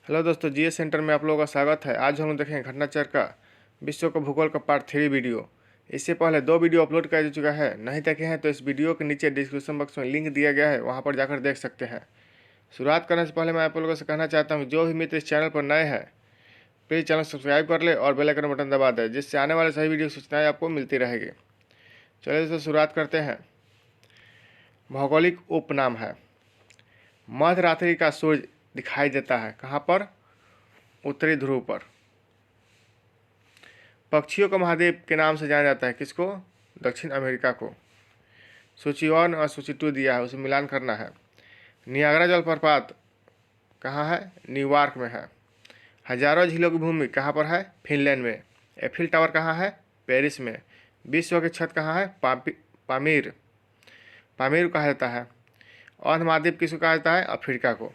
Hello दोस्तों, GS centre में आप लोगों का स्वागत है। आज हम देखेंगे घटनाचक्र का विश्व का भूगोल का पार्ट 3 वीडियो। इससे पहले 2 वीडियो अपलोड कर चुका है, नहीं देखे हैं तो इस वीडियो के नीचे डिस्क्रिप्शन बॉक्स में लिंक दिया गया है, वहां पर जाकर देख सकते हैं। शुरुआत करने से पहले मैं आप लोगों से कहना चाहता हूँ, जो भी मित्र इस चैनल पर नए हैं प्लीज़ चैनल सब्सक्राइब कर ले और बेल आइकन बटन दबा दें, जिससे आने वाले सभी वीडियो सूचनाएँ आपको मिलती रहेगी। चलिए दोस्तों शुरुआत करते हैं। भौगोलिक उपनाम है। मध्यरात्रि का सूर्य दिखाई देता है कहाँ पर? उत्तरी ध्रुव पर। पक्षियों का महाद्वीप के नाम से जाना जाता है किसको? दक्षिण अमेरिका को। सूची 1 और सूची 2 दिया है, उसे मिलान करना है। नियाग्रा जलप्रपात कहाँ है? न्यूयॉर्क में है। हजारों झीलों की भूमि कहाँ पर है? फिनलैंड में। एफिल टावर कहाँ है? पेरिस में। विश्व की छत कहाँ है? पामीर पामीर कहा जाता है। अर्ध महाद्वीप किसको कहा जाता है? अफ्रीका को।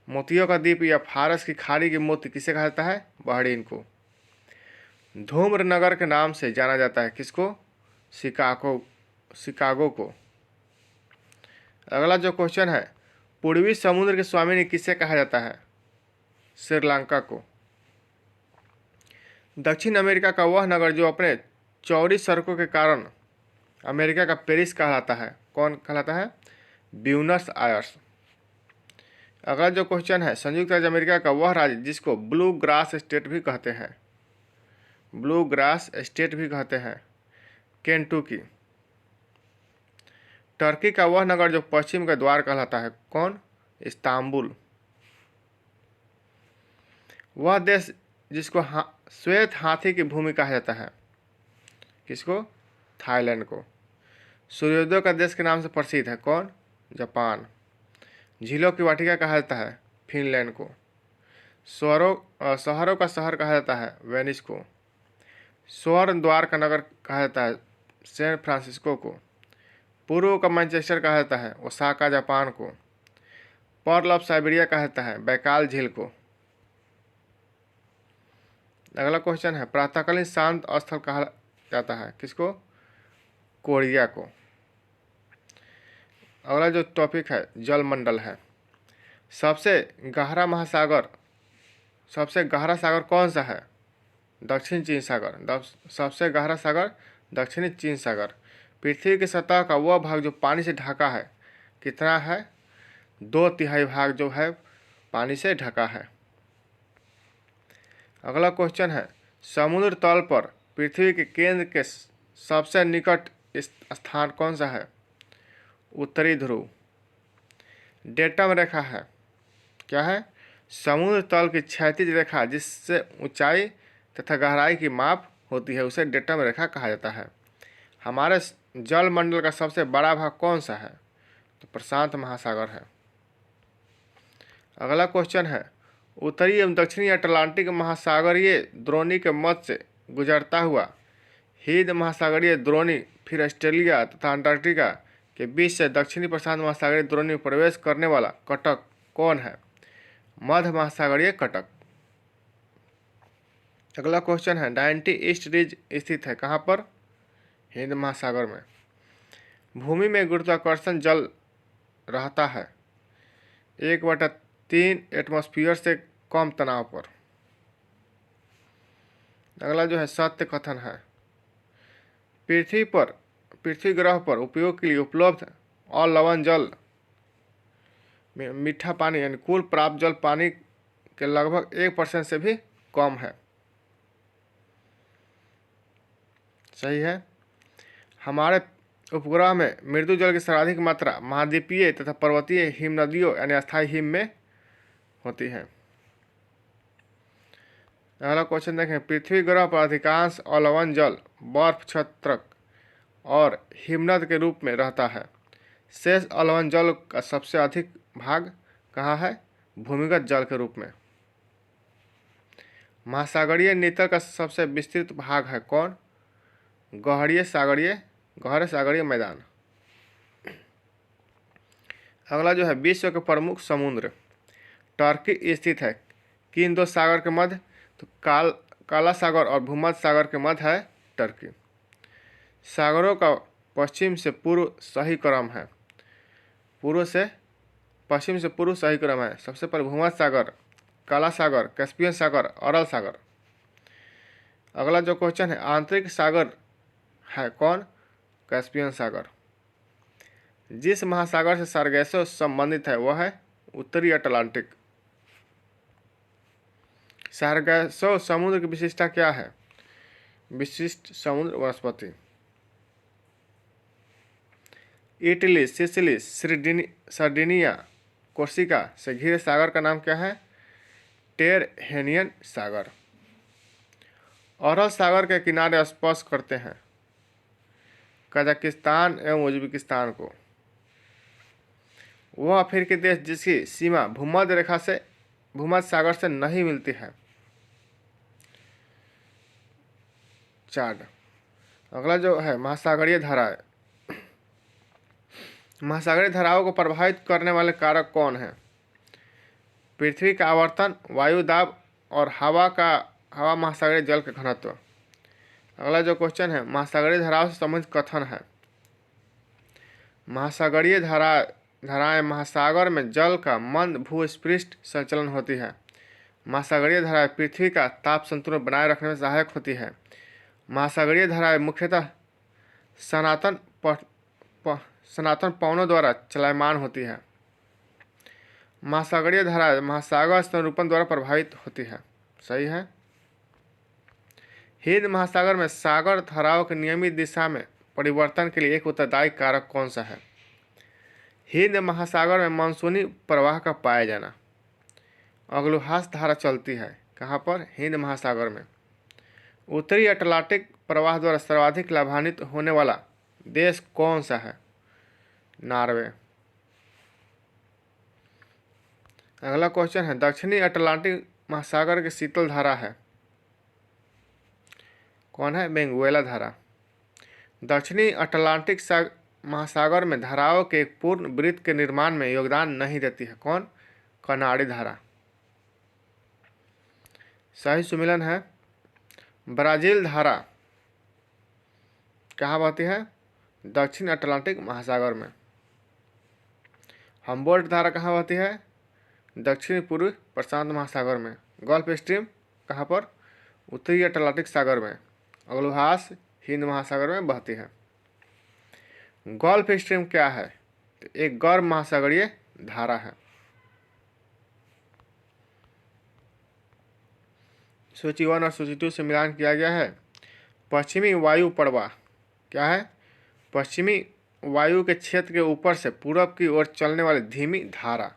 मोतियों का द्वीप या फारस की खाड़ी के मोती किसे कहा जाता है? बहरीन को। धूम्र नगर के नाम से जाना जाता है किसको? शिकागो को। अगला जो क्वेश्चन है, पूर्वी समुद्र के स्वामी किसे कहा जाता है? श्रीलंका को। दक्षिण अमेरिका का वह नगर जो अपने चौड़ी सड़कों के कारण अमेरिका का पेरिस कहलाता है, कौन कहलाता है? Buenos Aires. अगला जो क्वेश्चन है, संयुक्त राज्य अमेरिका का वह राज्य जिसको ब्लू ग्रास स्टेट भी कहते हैं, ब्लू ग्रास स्टेट भी कहते हैं, केंटुकी। टर्की का वह नगर जो पश्चिम का द्वार कहलाता है, कौन? इस्तांबुल। वह देश जिसको श्वेत हाथी की भूमि कहा जाता है, किसको? थाईलैंड को। सूर्योदय का देश के नाम से प्रसिद्ध है, कौन? जापान। झीलों की वाटिका कहा जाता है, फिनलैंड को। शहरों का शहर कहा जाता है, वेनिस को। स्वर्ण द्वार का नगर कहा जाता है, सैन फ्रांसिस्को को। पूर्व का मैनचेस्टर कहा जाता है, ओसाका जापान को। पर्ल ऑफ साइबेरिया कहा जाता है, बैकाल झील को। अगला क्वेश्चन है, प्रातःकालीन शांत स्थल कहा जाता है किसको? कोरिया को। अगला जो टॉपिक है, जलमंडल है। सबसे गहरा सागर कौन सा है? दक्षिण चीन सागर। सबसे गहरा सागर दक्षिणी चीन सागर। पृथ्वी की सतह का वह भाग जो पानी से ढका है, कितना है? 2/3 भाग जो है पानी से ढका है। अगला क्वेश्चन है, समुद्र तल पर पृथ्वी के केंद्र के सबसे निकट स्थान कौन सा है? उत्तरी ध्रुव। डेटम रेखा है, क्या है? समुद्र तल की क्षैतिज रेखा जिससे ऊंचाई तथा गहराई की माप होती है, उसे डेटम रेखा कहा जाता है। हमारे जल मंडल का सबसे बड़ा भाग कौन सा है? तो प्रशांत महासागर है। अगला क्वेश्चन है, उत्तरी एवं दक्षिणी अटलांटिक महासागरीय द्रोणी के मध्य से गुजरता हुआ हिंद महासागरीय द्रोणी फिर ऑस्ट्रेलिया तथा अंटार्कटिका के बीच से दक्षिणी प्रशांत महासागरीय द्रोणी में प्रवेश करने वाला कटक कौन है? मध्य महासागरीय कटक। अगला क्वेश्चन है, 90 ईस्ट रिज स्थित है कहाँ पर? हिंद महासागर में। भूमि में गुरुत्वाकर्षण जल रहता है 1/3 एटमॉस्फेयर से कम तनाव पर। अगला जो है, सत्य कथन है। पृथ्वी ग्रह पर उपयोग के लिए उपलब्ध और लवण जल में मीठा पानी यानी कुल प्राप्त जल पानी के लगभग 1% से भी कम है। सही है। हमारे उपग्रह में मृदु जल की सर्वाधिक मात्रा महाद्वीपीय तथा पर्वतीय हिम नदियों यानी अस्थायी हिम में होती है। अगला क्वेश्चन देखें, पृथ्वी ग्रह पर अधिकांश अलवण जल बर्फ छत्रक और हिमनद के रूप में रहता है। शेष अलवण जल का सबसे अधिक भाग कहाँ है? भूमिगत जल के रूप में। महासागरीय नितल का सबसे विस्तृत भाग है कौन? गहरे सागरीय मैदान। अगला जो है, विश्व के प्रमुख समुद्र। टर्की स्थित है किन 2 सागर के मध्य? तो काला सागर और भूमध्य सागर के मध्य है टर्की। सागरों का पश्चिम से पूर्व सही क्रम है। सबसे पहले भूमध्य सागर काला सागर, कैस्पियन सागर, अरल सागर। अगला जो क्वेश्चन है, आंतरिक सागर है कौन? कैस्पियन सागर। जिस महासागर से सारगैसो संबंधित है वह है उत्तरी अटलांटिक। सारगैसो समुद्र की विशिष्टता क्या है? विशिष्ट समुद्र वनस्पति। इटली, सिसिली, सर्डिनिया, कोर्सिका से घिरे सागर का नाम क्या है? टेरहेनियन सागर। अरल सागर के किनारे स्पर्श करते हैं कजाकिस्तान एवं उज्बेकिस्तान को। वह अफ्रीकी देश जिसकी सीमा भूमध्य सागर से नहीं मिलती है। चाड। अगला जो है, महासागरीय धाराएं। महासागरीय धाराओं को प्रभावित करने वाले कारक कौन हैं? पृथ्वी का आवर्तन, वायु दाब और हवा महासागरीय जल का घनत्व। अगला जो क्वेश्चन है, महासागरीय धाराओं से संबंधित कथन है। महासागरीय धाराएं महासागर में जल का मंद भूस्पृष्ठ संचलन होती है। महासागरीय धाराएं पृथ्वी का ताप संतुलन बनाए रखने में सहायक होती है। महासागरीय धाराएं मुख्यतः सनातन पवनों द्वारा चलायमान होती है। महासागरीय धाराएं महासागर संरूपण द्वारा प्रभावित होती है। सही है। हिंद महासागर में सागर धाराओं के नियमित दिशा में परिवर्तन के लिए एक उत्तरदायी कारक कौन सा है? हिंद महासागर में मानसूनी प्रवाह का पाया जाना। अग्लुहास धारा चलती है कहाँ पर? हिंद महासागर में। उत्तरी अटलांटिक प्रवाह द्वारा सर्वाधिक लाभान्वित होने वाला देश कौन सा है? नॉर्वे। अगला क्वेश्चन है, दक्षिणी अटलांटिक महासागर की शीतल धारा है कौन है? बेंगुएला धारा। दक्षिणी अटलांटिक महासागर में धाराओं के एक पूर्ण वृत्त के निर्माण में योगदान नहीं देती है कौन? कनाडी धारा। सही सुमेलन है। ब्राजील धारा कहाँ बहती है? दक्षिण अटलांटिक महासागर में। हम्बोल्ट धारा कहाँ बहती है? दक्षिण पूर्व प्रशांत महासागर में। गल्फ स्ट्रीम कहाँ पर? उत्तरी अटलांटिक सागर में। अग्लुहास हिंद महासागर में बहती है। गल्फ स्ट्रीम क्या है? एक गर्म महासागरीय धारा है। सूची 1 और सूची 2 से मिलान किया गया है। पश्चिमी वायु प्रवाह क्या है? पश्चिमी वायु के क्षेत्र के ऊपर से पूरब की ओर चलने वाली धीमी धारा।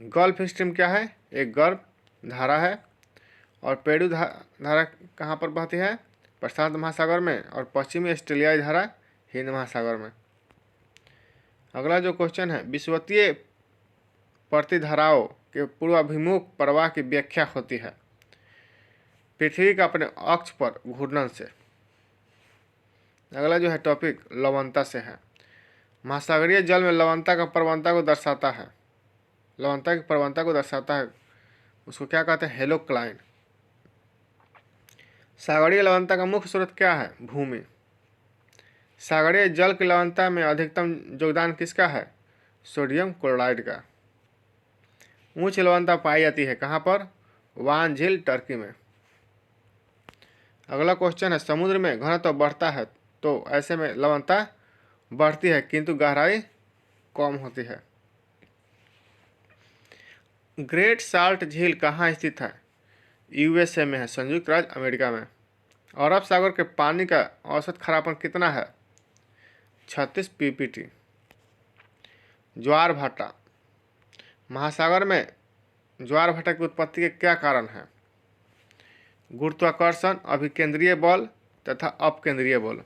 गल्फ स्ट्रीम क्या है? एक गर्म धारा है। और पेडू धारा कहाँ पर बहती है? प्रशांत महासागर में। और पश्चिमी ऑस्ट्रेलियाई धारा हिंद महासागर में। अगला जो क्वेश्चन है, विषुवतीय प्रतिधाराओं के पूर्वाभिमुख प्रवाह की व्याख्या होती है पृथ्वी का अपने अक्ष पर घूर्णन से। अगला जो है टॉपिक लवणता से है। महासागरीय जल में लवणता की प्रवणता को दर्शाता है। उसको क्या कहते हैं? हेलोक्लाइन। सागरीय लवणता का मुख्य स्रोत क्या है? भूमि। सागरीय जल की लवणता में अधिकतम योगदान किसका है? सोडियम क्लोराइड का। उच्च लवणता पाई जाती है कहाँ पर? वान झील, टर्की में। अगला क्वेश्चन है, समुद्र में घनत्व बढ़ता है तो ऐसे में लवणता बढ़ती है किंतु गहराई कम होती है। ग्रेट साल्ट झील कहाँ स्थित है? यूएसए में है, संयुक्त राज्य अमेरिका में। अरब सागर के पानी का औसत खारापन कितना है? 36 पीपीटी। ज्वार भाटा। महासागर में ज्वार भाटा की उत्पत्ति के क्या कारण है? गुरुत्वाकर्षण, अभिकेंद्रीय बल तथा अपकेंद्रीय बल।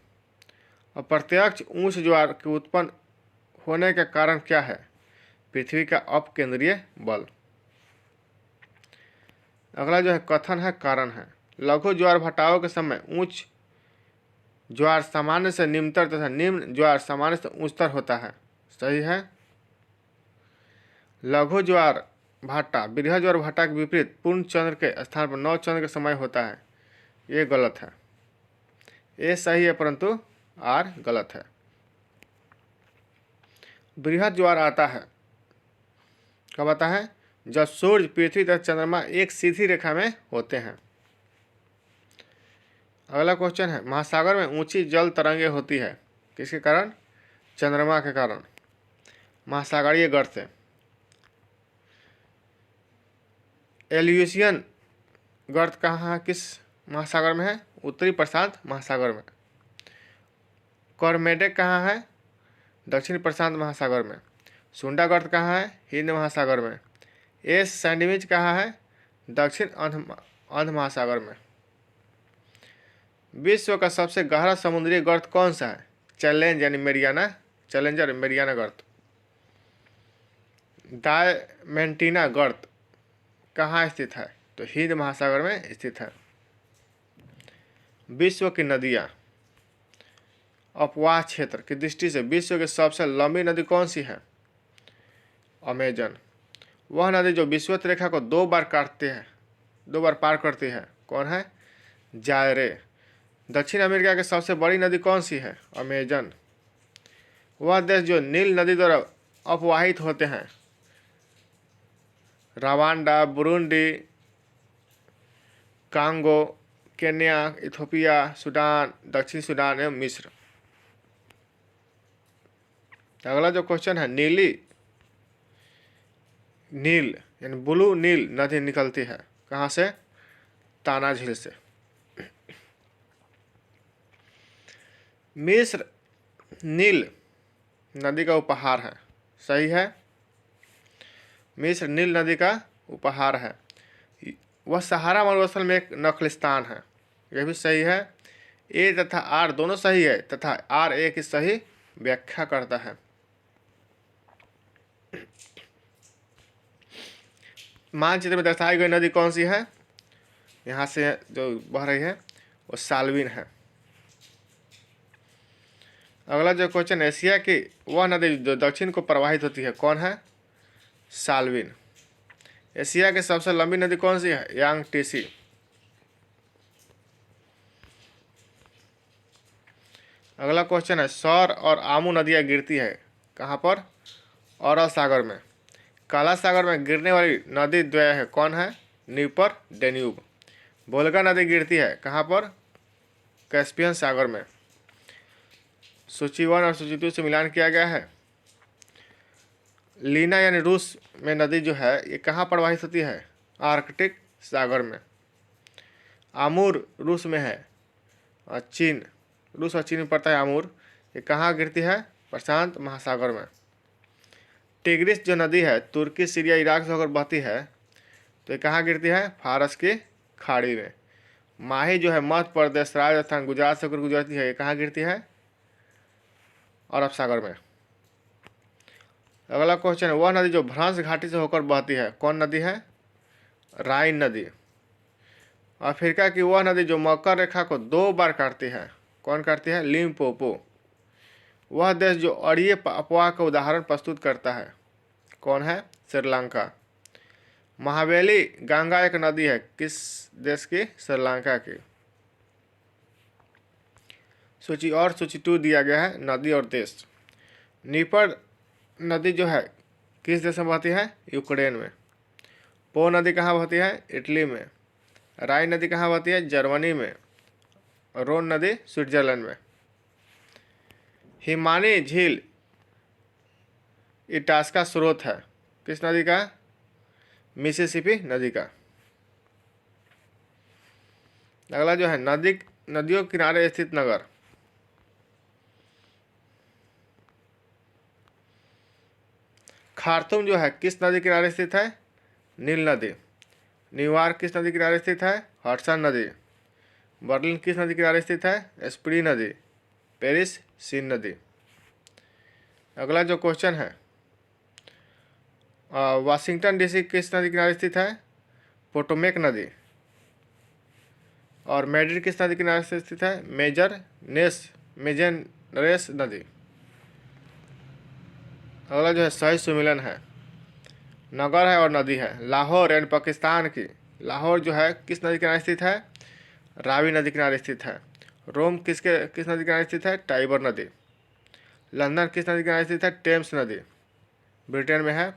और प्रत्यक्ष ऊंच ज्वार के उत्पन्न होने का कारण क्या है? पृथ्वी का अपकेंद्रीय बल। अगला जो है कथन है, कारण है। लघु ज्वार भाटाओं के समय उच्च ज्वार सामान्य से निम्नतर तथा निम्न ज्वार सामान्य से उच्चतर होता है। सही है। लघु ज्वार भाटा बृहद ज्वार भाटा के विपरीत पूर्ण चंद्र के स्थान पर 9 चंद्र के समय होता है। ये गलत है। ये सही है परंतु आर गलत है। बृहद ज्वार आता है कब आता है? जब सूर्य, पृथ्वी तथा चंद्रमा एक सीधी रेखा में होते हैं। अगला क्वेश्चन है, महासागर में ऊंची जल तरंगे होती है किसके कारण? चंद्रमा के कारण, महासागरीय गर्त से। एल्यूसियन गर्त कहाँ है, किस महासागर में है? उत्तरी प्रशांत महासागर में। कॉर्मेडेक कहाँ है? दक्षिण प्रशांत महासागर में। सुंडा गर्त कहाँ है? हिंद महासागर में। एस सैंडविच कहाँ है? दक्षिण अंध महासागर में। विश्व का सबसे गहरा समुद्री गर्त कौन सा है? चैलेंज यानी मेरियाना, चैलेंजर मेरियाना गर्त। डायमेंटिना गर्त कहाँ स्थित है? तो हिंद महासागर में स्थित है। विश्व की नदियाँ, अपवाह क्षेत्र की दृष्टि से विश्व की सबसे लंबी नदी कौन सी है? अमेजन। वह नदी जो विषुवत रेखा को 2 बार काटते हैं, 2 बार पार करती है, कौन है? जायरे। दक्षिण अमेरिका की सबसे बड़ी नदी कौन सी है? अमेजन। वह देश जो नील नदी द्वारा अपवाहित होते हैं, Rwanda, Burundi, Congo, Kenya, Ethiopia, Sudan, दक्षिण सूडान एवं मिस्र। अगला जो क्वेश्चन है, नील यानी ब्लू नील नदी निकलती है कहाँ से? ताना झील से। मिस्र नील नदी का उपहार है, सही है। मिस्र नील नदी का उपहार है। वह सहारा मरुस्थल में एक नखलिस्तान है, यह भी सही है। ए तथा आर दोनों सही है तथा आर ए की सही व्याख्या करता है। मानचित्र में दर्शाई गई नदी कौन सी है? यहाँ से जो बह रही है वो साल्विन है। अगला जो क्वेश्चन, एशिया की वह नदी जो दक्षिण को प्रवाहित होती है, कौन है? साल्विन। एशिया की सबसे लंबी नदी कौन सी है? यांगटीसी। अगला क्वेश्चन है, सौर और आमू नदियाँ गिरती है कहाँ पर? अरब सागर में। काला सागर में गिरने वाली नदी द्वय है, कौन है? Dnieper, Danube. वोल्गा नदी गिरती है कहाँ पर? कैस्पियन सागर में। सूची 1 और सूची 2 से मिलान किया गया है। लीना यानी रूस में नदी जो है ये कहाँ प्रवाहित होती है? आर्कटिक सागर में। आमूर रूस में है और रूस और चीन में पड़ता है आमूर। ये कहाँ गिरती है? प्रशांत महासागर में। टिग्रिस जो नदी है तुर्की, सीरिया, इराक से होकर बहती है, तो ये कहाँ गिरती है? फारस की खाड़ी में। माही जो है मध्य प्रदेश, राजस्थान, गुजरात से होकर गुजरती है, ये कहाँ गिरती है? अरब सागर में। अगला क्वेश्चन है, वह नदी जो भ्रंश घाटी से होकर बहती है, कौन नदी है? राइन नदी। अफ्रीका की वह नदी जो मकर रेखा को 2 बार काटती है, कौन काटती है? लिम्पोपो। वह देश जो अड़िए अपवाह का उदाहरण प्रस्तुत करता है, कौन है? श्रीलंका। महावेली गंगा एक नदी है, किस देश की? श्रीलंका की। सूची और सूची 2 दिया गया है, नदी और देश। नीपर नदी जो है किस देश में बहती है? यूक्रेन में। पो नदी कहाँ बहती है? इटली में। राइन नदी कहाँ बहती है? जर्मनी में। रोन नदी स्विट्जरलैंड में। हिमानी झील इटास्का स्रोत है, किस नदी का? मिसिसिपी नदी का। अगला जो है, नदियों के किनारे स्थित नगर। खार्तूम जो है किस नदी किनारे स्थित है? नील नदी। न्यूयॉर्क किस नदी किनारे स्थित है? हडसन नदी। बर्लिन किस नदी किनारे स्थित है? स्प्री नदी। पेरिस सीन नदी। अगला जो क्वेश्चन है, वाशिंगटन डीसी किस नदी किनारे स्थित है? पोटोमेक नदी। और मैड्रिड किस नदी किनारे से स्थित है? मेजेनरेस नदी। अगला जो है सही सुमिलन है, नगर है और नदी है। लाहौर यानी पाकिस्तान की लाहौर जो है किस नदी किनारे स्थित है? रावी नदी किनारे स्थित है। रोम किस नदी किनारे स्थित है? टाइबर नदी। लंदन किस नदी किनारे स्थित है? टेम्स नदी, ब्रिटेन में है।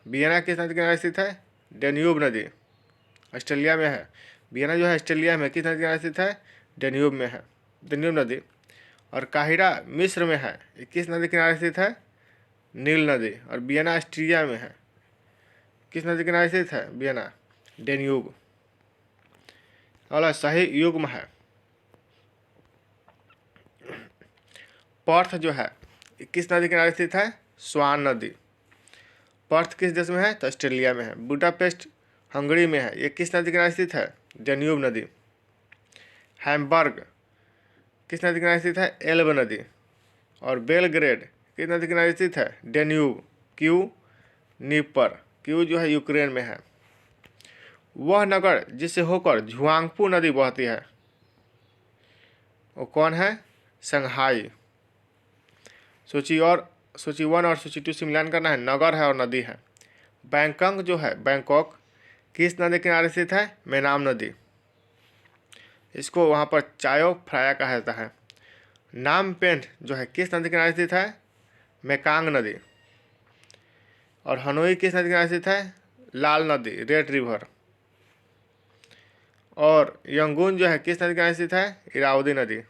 वियना किस नदी किनारे स्थित है? डेन्यूब नदी ऑस्ट्रेलिया में है। वियना जो है ऑस्ट्रेलिया में किस नदी के किनारे स्थित है? डेन्यूब में है, डेन्यूब नदी। और काहिरा मिस्र में है, ये किस नदी के किनारे स्थित है? नील नदी। और वियना ऑस्ट्रिया में है, किस नदी के किनारे स्थित है? Vienna, Danube. अगला सही युग्म है। पर्थ जो है किस नदी के किनारे स्थित है? स्वान नदी। पर्थ किस देश में है? तो ऑस्ट्रेलिया में है। बुडापेस्ट हंगरी में है, ये किस नदी के किनारे स्थित है? डेन्यूब नदी। हैम्बर्ग किस नदी के किनारे स्थित है? एल्ब नदी। और बेलग्रेड किस नदी के किनारे स्थित है? डेन्यूब। क्यू नीपर, क्यू जो है यूक्रेन में है। वह नगर जिससे होकर झुआंगपू नदी बहती है वो कौन है? संघाई। सूची 1 और सूची 2 से मिलान करना है। नगर है और नदी है। बैंकॉक जो है, बैंकॉक किस नदी के किनारे स्थित है? मेनाम नदी। इसको वहाँ पर चायो फ्राया कहा जाता है। नाम पेंट जो है किस नदी के किनारे स्थित है? मेकांग नदी। और हनोई किस नदी के किनारे स्थित है? लाल नदी, रेड रिवर। और यंगून जो है किस नदी के किनारे स्थित है? इरावदी नदी।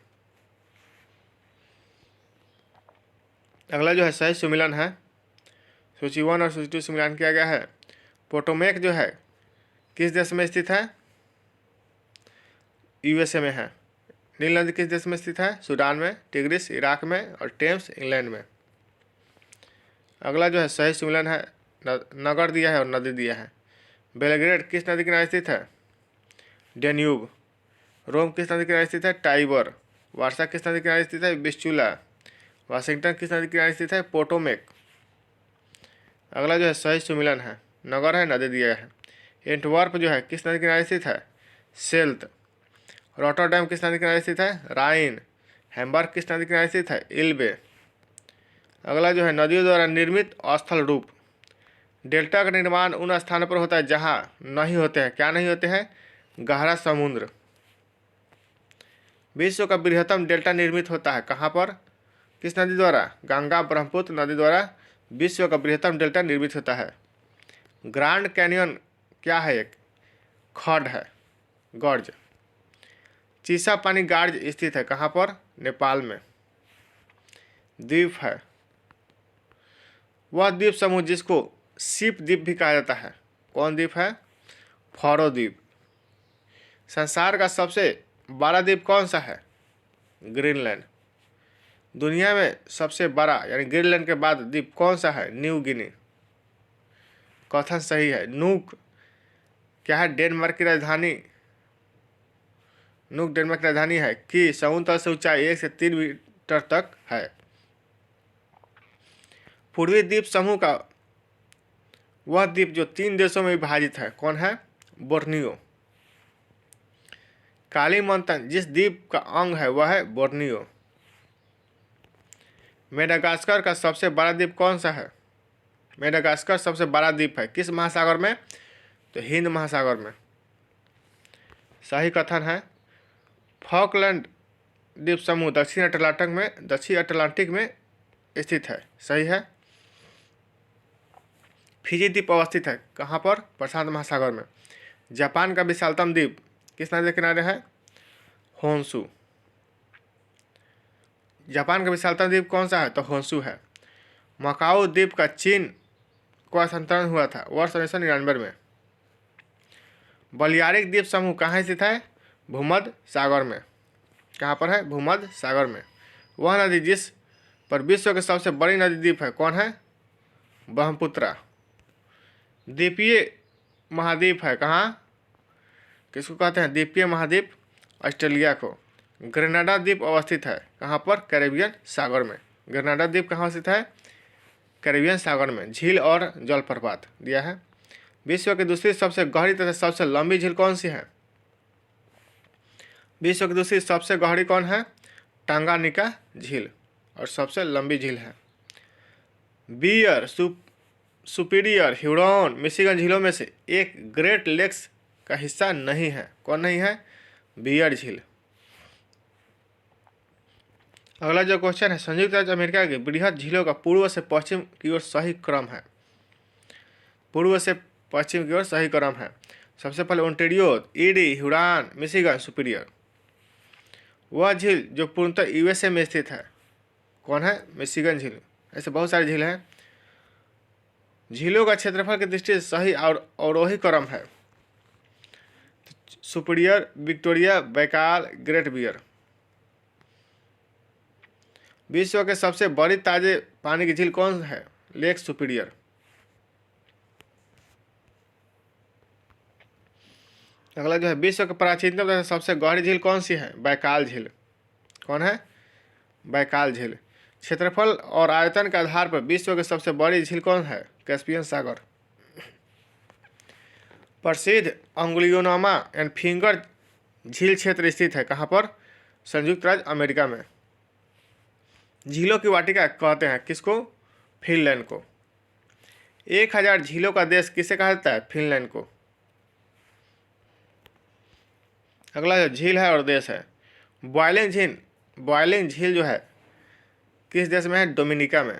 अगला जो है सही सुमिलन है। सूची 1 और सूची 2 से मिलान किया गया है। पोटोमेक जो है किस देश में स्थित है? यूएसए में है। नील नदी किस देश में स्थित है? सूडान में। टिग्रिस इराक में। और टेम्स इंग्लैंड में। अगला जो है सही सुमिलन है। नगर दिया है और नदी दिया है। बेलग्रेड किस नदी के किनारे स्थित है? डेन्यूब। रोम किस नदी के किनारे स्थित है? टाइबर। वार्सा किस नदी के किनारे स्थित है? बिस्चुला। वाशिंगटन किस नदी के किनारे स्थित है? पोटोमेक। अगला जो है सही सुमिलन है। नगर है, नदी दिया है। एंटवर्प जो है किस नदी के किनारे स्थित है? सेल्त। रॉटरडैम किस नदी के किनारे स्थित है? राइन। हैम्बर्ग किस नदी के किनारे स्थित है? इल्बे। अगला जो है नदियों द्वारा निर्मित स्थल रूप। डेल्टा का निर्माण उन स्थानों पर होता है जहां नहीं होते हैं, क्या नहीं होते हैं? गहरा समुद्र। विश्व का बृहत्तम डेल्टा निर्मित होता है कहाँ पर? किस नदी द्वारा? गंगा ब्रह्मपुत्र नदी द्वारा विश्व का बृहत्तम डेल्टा निर्मित होता है। ग्रांड कैनियन क्या है? एक खड्ड है, गॉर्ज। चीसा पानी गार्ज स्थित है कहाँ पर? नेपाल में। द्वीप है वह द्वीप समूह जिसको सीप द्वीप भी कहा जाता है। कौन द्वीप है? फॉरो द्वीप। संसार का सबसे बड़ा द्वीप कौन सा है? ग्रीनलैंड। दुनिया में सबसे बड़ा यानी ग्रीनलैंड के बाद द्वीप कौन सा है? New Guinea. कथन सही है। नूक क्या है? डेनमार्क की राजधानी। नूक डेनमार्क की राजधानी है कि समुद्र तल से ऊंचाई 1 से 3 मीटर तक है। पूर्वी द्वीप समूह का वह द्वीप जो 3 देशों में विभाजित है कौन है? बोर्नियो। कालीमंथन जिस द्वीप का अंग है वह है बोर्नियो। मेडागास्कर का सबसे बड़ा द्वीप कौन सा है? मेडागास्कर सबसे बड़ा द्वीप है किस महासागर में? तो हिंद महासागर में। सही कथन है। फॉकलैंड द्वीप समूह दक्षिण अटलांटिक में स्थित है। सही है। फिजी द्वीप अवस्थित है कहाँ पर? प्रशांत महासागर में। जापान का विशालतम द्वीप किस नदी के किनारे है? होन्शु। जापान का विशालतम द्वीप कौन सा है? तो होन्शु है। मकाऊ द्वीप का चीन को हस्तांतरण हुआ था वर्ष 1999 में। बलियारिक द्वीप समूह कहाँ स्थित है? भूमध्य सागर में। कहाँ पर है? भूमध्य सागर में। वह नदी जिस पर विश्व की सबसे बड़ी नदी द्वीप है कौन है? ब्रह्मपुत्रा। द्वीपीय महाद्वीप है कहाँ? किसको कहते हैं? द्वीपीय महाद्वीप ऑस्ट्रेलिया को। ग्रेनाडा द्वीप अवस्थित है कहाँ पर? कैरेबियन सागर में। ग्रेनाडा द्वीप कहाँ स्थित है? कैरेबियन सागर में। झील और जलप्रपात दिया है। विश्व की दूसरी सबसे गहरी तथा सबसे लंबी झील कौन सी है? विश्व की दूसरी सबसे गहरी कौन है? टांगानिका झील। और सबसे लंबी झील है। बियर, सुपीरियर, ह्यूरॉन, मिशिगन झीलों में से एक ग्रेट लेक्स का हिस्सा नहीं है। कौन नहीं है? बियर झील। अगला जो क्वेश्चन है, संयुक्त राज्य अमेरिका की बृहद झीलों का पूर्व से पश्चिम की ओर सही क्रम है। पूर्व से पश्चिम की ओर सही क्रम है। सबसे पहले Ontario, ED, Huron, Michigan, superior. वह झील जो पूर्णतः यूएसए में स्थित है कौन है? मिशिगन झील। ऐसे बहुत सारी झील हैं। झीलों का क्षेत्रफल की दृष्टि से सही और अवरोही क्रम है। Superior, Victoria, Baikal, Great Bear. विश्व के सबसे बड़ी ताजे पानी की झील कौन है? Lake superior. अगला जो है विश्व के प्राचीनतम तथा सबसे गहरी झील कौन सी है? बैकाल झील। कौन है? बैकाल झील। क्षेत्रफल और आयतन के आधार पर विश्व की सबसे बड़ी झील कौन है? कैस्पियन सागर। प्रसिद्ध अंगुलियोनामा एंड फिंगर झील क्षेत्र स्थित है कहाँ पर? संयुक्त राज्य अमेरिका में। झीलों की वाटिका कहते हैं किसको? फिनलैंड को। 1000 झीलों का देश किसे कहा जाता है? फिनलैंड को। अगला जो झील है और देश है, बॉयलिंग झील। बॉयलिंग झील जो है किस देश में है? डोमिनिका में।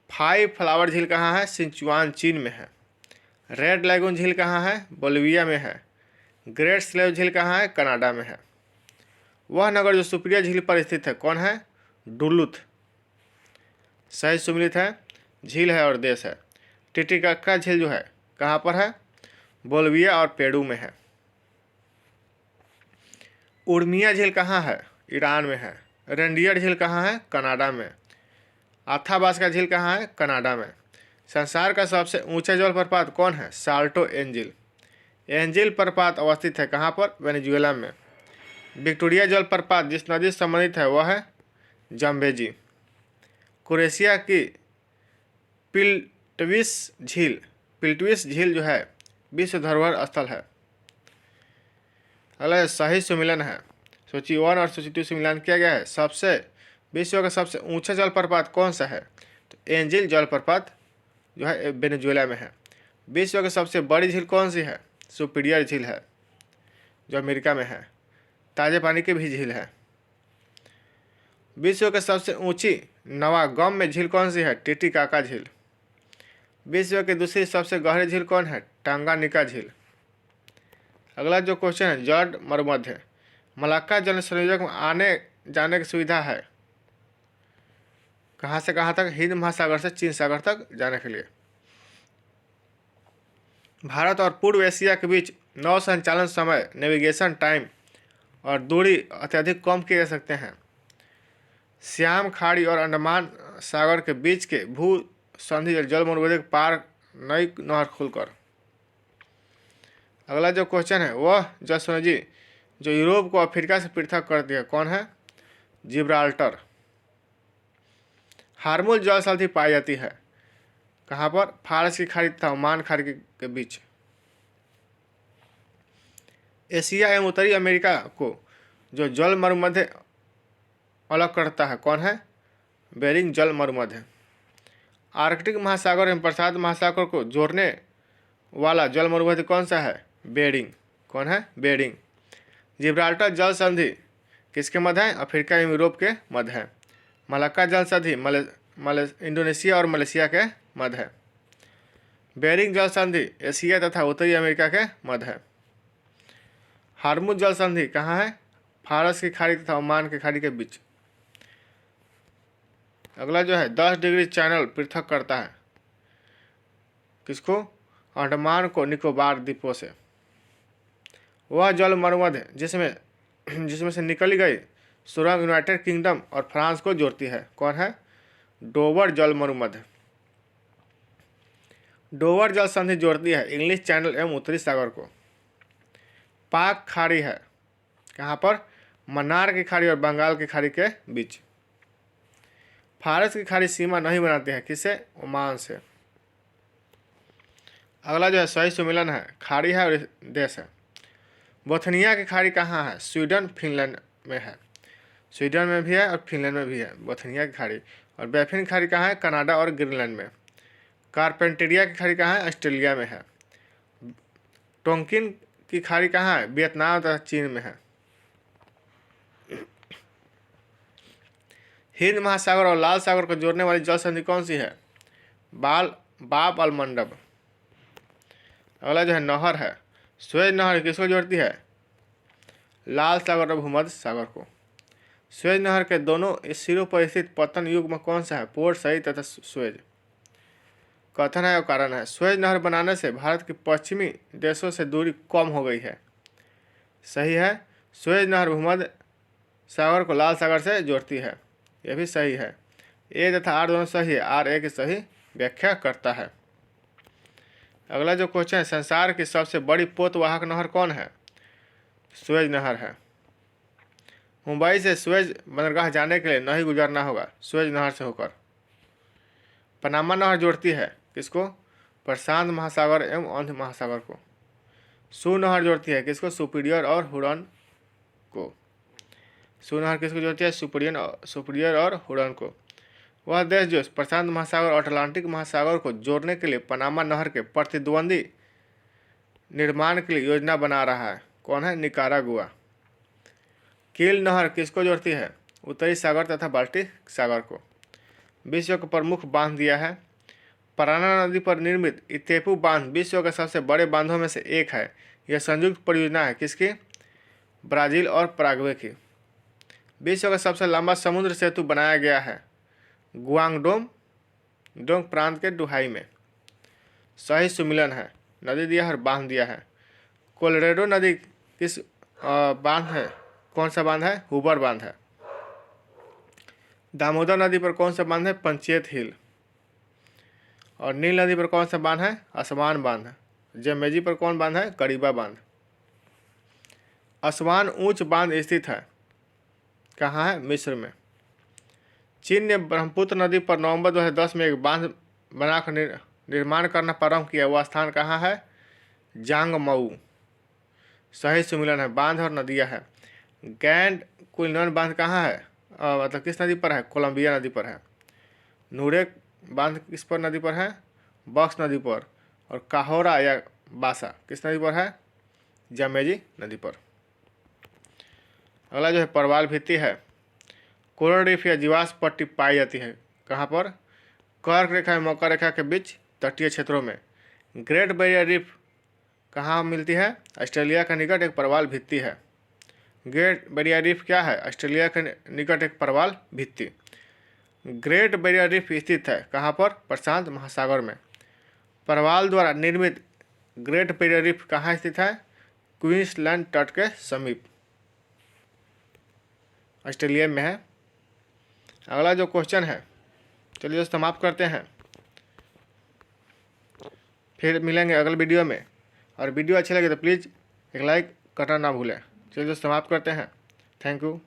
5 फ्लावर झील कहाँ है? सिंचुआन चीन में है। रेड लैगून झील कहाँ है? बोलिविया में है। ग्रेट स्लेव झील कहाँ है? कनाडा में है। वह नगर जो सुपीरियर झील पर स्थित है कौन है? डुलुथ। सही सुमिलित है, झील है और देश है। टिटिकाका झील जो है कहाँ पर है? बोलिविया और पेरू में है। उर्मिया झील कहाँ है? ईरान में है। रेंडियर झील कहाँ है? कनाडा में। अथाबास्का झील कहाँ है? कनाडा में। संसार का सबसे ऊंचा जलप्रपात कौन है? Salto angel. एंजिल प्रपात अवस्थित है कहाँ पर? वेनेजुएला में। विक्टोरिया जलप्रपात जिस नदी से संबंधित है वह है जम्बेजी। क्रोएशिया की पिल्टविस झील। पिल्टविस झील जो है विश्व धरोहर स्थल है। अगला सही सुमिलन है। सूची 1 और सूची 2 से मिलान किया गया है। विश्व का सबसे ऊंचा जलप्रपात कौन सा है? तो एंजिल जलप्रपात जो है वेनेजुएला में है। विश्व की सबसे बड़ी झील कौन सी है? सुपीरियर झील है जो अमेरिका में है। ताजे पानी की भी झील है। विश्व की सबसे ऊंची नवागम में झील कौन सी है? टिटिकाका झील। विश्व की दूसरी सबसे गहरी झील कौन है? टांगानिका झील। अगला जो क्वेश्चन है, जॉर्ज मरुमध्य। मलाक्का जल संयोजक में आने जाने की सुविधा है कहाँ से कहाँ तक? हिंद महासागर से चीन सागर तक जाने के लिए। भारत और पूर्व एशिया के बीच नौ संचालन समय, नेविगेशन टाइम और दूरी अत्यधिक कम किए जा सकते हैं। श्याम खाड़ी और अंडमान सागर के बीच के भू संधि जल मरुभूमि के पार नई नहर खुलकर। अगला जो क्वेश्चन है वह जल संधि जो यूरोप को अफ्रीका से पृथक कर दिया कौन है? जिब्राल्टर। हार्मुल जल संधि पाई जाती है कहाँ पर? फारस की खाड़ी तथा ओमान खाड़ी के बीच। एशिया एवं उत्तरी अमेरिका को जो जल मरुमध्य अलग करता है कौन है? बेरिंग जल मरुमध्य। आर्कटिक महासागर एवं प्रशांत महासागर को जोड़ने वाला जल मरुमध्य कौन सा है? बेरिंग। कौन है? बेरिंग। जिब्राल्टर जल संधि किसके मध्य है? अफ्रीका एवं यूरोप के मध्य है। मलाक्का जल संधि इंडोनेशिया और मलेशिया के मध्य है। बेरिंग जल संधि एशिया तथा उत्तरी अमेरिका के मध्य है। हार्मुज जल संधि कहाँ है? फारस की खाड़ी तथा ओमान की खाड़ी के बीच। अगला जो है 10 डिग्री चैनल पृथक करता है किसको? अंडमान को निकोबार द्वीपों से। वह जल मरुमध्य जिसमें से निकली गई सुरंग यूनाइटेड किंगडम और फ्रांस को जोड़ती है कौन है? डोवर जल मरुमध्य। डोवर जल संधि जोड़ती है इंग्लिश चैनल एवं उत्तरी सागर को। पाक खाड़ी है कहाँ पर? मन्नार की खाड़ी और बंगाल की खाड़ी के बीच। फारस की खाड़ी सीमा नहीं बनाती है किससे? ओमान से। अगला जो है सही सुमिलन है, खाड़ी है और देश है। बोथनिया की खाड़ी कहाँ है? स्वीडन फिनलैंड में है। स्वीडन में भी है और फिनलैंड में भी है बोथनिया की खाड़ी। और बैफिन खाड़ी कहाँ है? कनाडा और ग्रीनलैंड में। कारपेंटेरिया की खाड़ी कहाँ है? ऑस्ट्रेलिया में है। टोंकिन की खाड़ी कहाँ है? वियतनाम तथा चीन में है। हिंद महासागर और लाल सागर को जोड़ने वाली जल संधि कौन सी है? बाब अलमंडब। अगला जो है नहर है, सुएज नहर किसको जोड़ती है? लाल सागर और भूमध्य सागर को। सुएज नहर के दोनों सिरों पर स्थित पतन युग में कौन सा है? पोर्ट सईद तथा सुएज। कथन है और कारण है, सुएज नहर बनाने से भारत की पश्चिमी देशों से दूरी कम हो गई है। सही है, सुएज नहर भूमध्य सागर को लाल सागर से जोड़ती है, यह भी सही है। ए तथा आर दोनों सही है, आर ए की सही व्याख्या करता है। अगला जो क्वेश्चन है, संसार की सबसे बड़ी पोतवाहक नहर कौन है? सुएज नहर है। मुंबई से सुएज बंदरगाह जाने के लिए नहीं गुजरना होगा, सुएज नहर से होकर। पनामा नहर जोड़ती है किसको? प्रशांत महासागर एवं अंध महासागर को। सू नहर जोड़ती है किसको? सुपीरियर और हुरन को। सू नहर किसको जोड़ती है? सुपीरियर और हुरन को। वह देश जो प्रशांत महासागर और अटलांटिक महासागर को जोड़ने के लिए पनामा नहर के प्रतिद्वंदी निर्माण के लिए योजना बना रहा है, कौन है? निकारागुआ। कील नहर किसको जोड़ती है? उत्तरी सागर तथा बाल्टिक सागर को। विश्व का प्रमुख बांध दिया है। पराना नदी पर निर्मित इतेपू बांध विश्व के सबसे बड़े बांधों में से एक है। यह संयुक्त परियोजना है किसकी? ब्राजील और पराग्वे की। विश्व का सबसे लंबा समुद्र सेतु बनाया गया है गुआंगडोंग प्रांत के डुहाई में। सही सुमिलन है, नदी दिया है और बांध दिया है। कोलोराडो नदी किस बांध है? कौन सा बांध है? हुबर बांध है। दामोदर नदी पर कौन सा बांध है? पंचेत हिल। और नील नदी पर कौन सा बांध है? असवान बांध। जमेजी पर कौन बांध है? करीबा बांध। असवान ऊंच बांध स्थित है कहाँ है? मिस्र में। चीन ने ब्रह्मपुत्र नदी पर नवंबर 2010 में एक बांध बनाकर निर्माण करना प्रारंभ किया, वह स्थान कहाँ है? जांगमऊ। सही सुमिलन है, बांध और नदियाँ है। ग्रैंड कुइनन बांध कहाँ है? मतलब किस नदी पर है? कोलंबिया नदी पर है। नूरेक बांध किस पर नदी पर है? बक्स नदी पर। और काहोरा या बासा किस नदी पर है? जामेजी नदी पर। अगला जो है परवाल भित्ति है। कोरल रीफ या जीवाश्म पट्टी पाई जाती है कहाँ पर? कर्क रेखा एवं मकर रेखा के बीच तटीय क्षेत्रों में। ग्रेट बैरियर रीफ कहाँ मिलती है? ऑस्ट्रेलिया के निकट एक परवाल भित्ति है। ग्रेट बैरियर रीफ क्या है? ऑस्ट्रेलिया के निकट एक परवाल भित्ति। ग्रेट बैरियर रीफ स्थित है कहाँ पर? प्रशांत महासागर में। परवाल द्वारा निर्मित ग्रेट बैरियर रीफ कहाँ स्थित है? क्वींसलैंड तट के समीप, ऑस्ट्रेलिया में है। अगला जो क्वेश्चन है, चलिए समाप्त करते हैं, फिर मिलेंगे अगले वीडियो में। और वीडियो अच्छी लगे तो प्लीज़ एक लाइक करना ना भूलें। चलिए समाप्त करते हैं। Thank you.